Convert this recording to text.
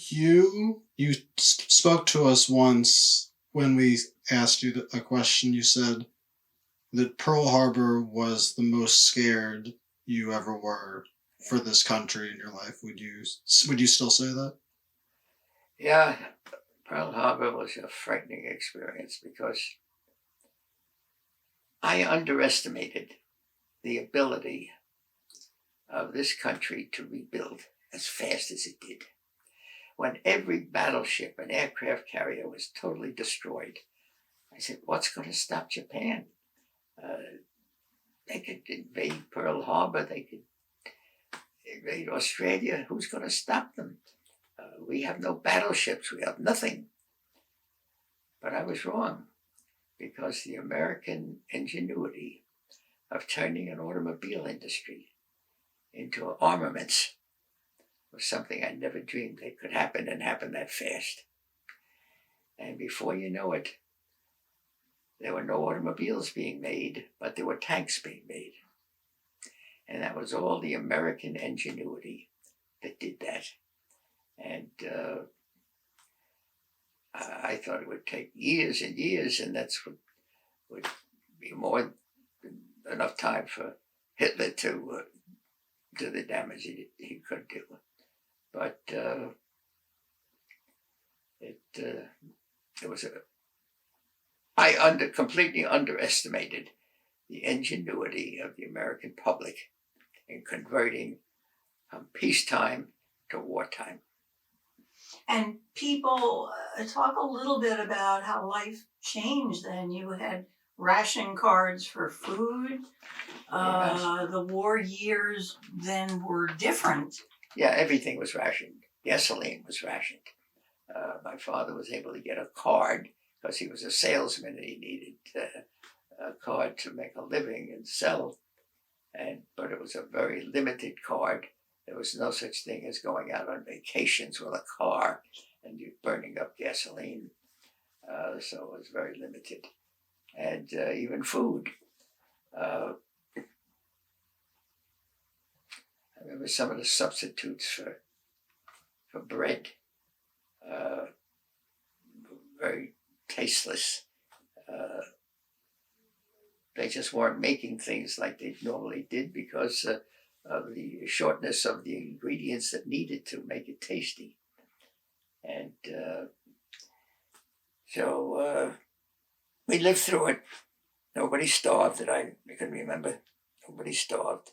You spoke to us once when we asked you a question. You said that Pearl Harbor was the most scared you ever were for this country in your life. Would you still say that? Yeah, Pearl Harbor was a frightening experience because I underestimated the ability of this country to rebuild as fast as it did. When every battleship and aircraft carrier was totally destroyed, I said, what's going to stop Japan? They could invade Pearl Harbor, they could invade Australia. Who's going to stop them? We have no battleships, we have nothing. But I was wrong, because the American ingenuity of turning an automobile industry into armaments was something I never dreamed it could happen, and happen that fast. And before you know it, there were no automobiles being made, but there were tanks being made. And that was all the American ingenuity that did that. And I thought it would take years and years, and that's what would be more than enough time for Hitler to do the damage he could do. But I completely underestimated the ingenuity of the American public in converting from peacetime to wartime. And people talk a little bit about how life changed then. You had ration cards for food. Yes. The war years then were different. Yeah, everything was rationed. Gasoline was rationed. My father was able to get a card because he was a salesman and he needed a card to make a living and sell. But it was a very limited card. There was no such thing as going out on vacations with a car and you burning up gasoline. So it was very limited. And even food. I remember some of the substitutes for bread. Very tasteless. They just weren't making things like they normally did because of the shortness of the ingredients that needed to make it tasty. And so we lived through it. Nobody starved that I can remember. Nobody starved.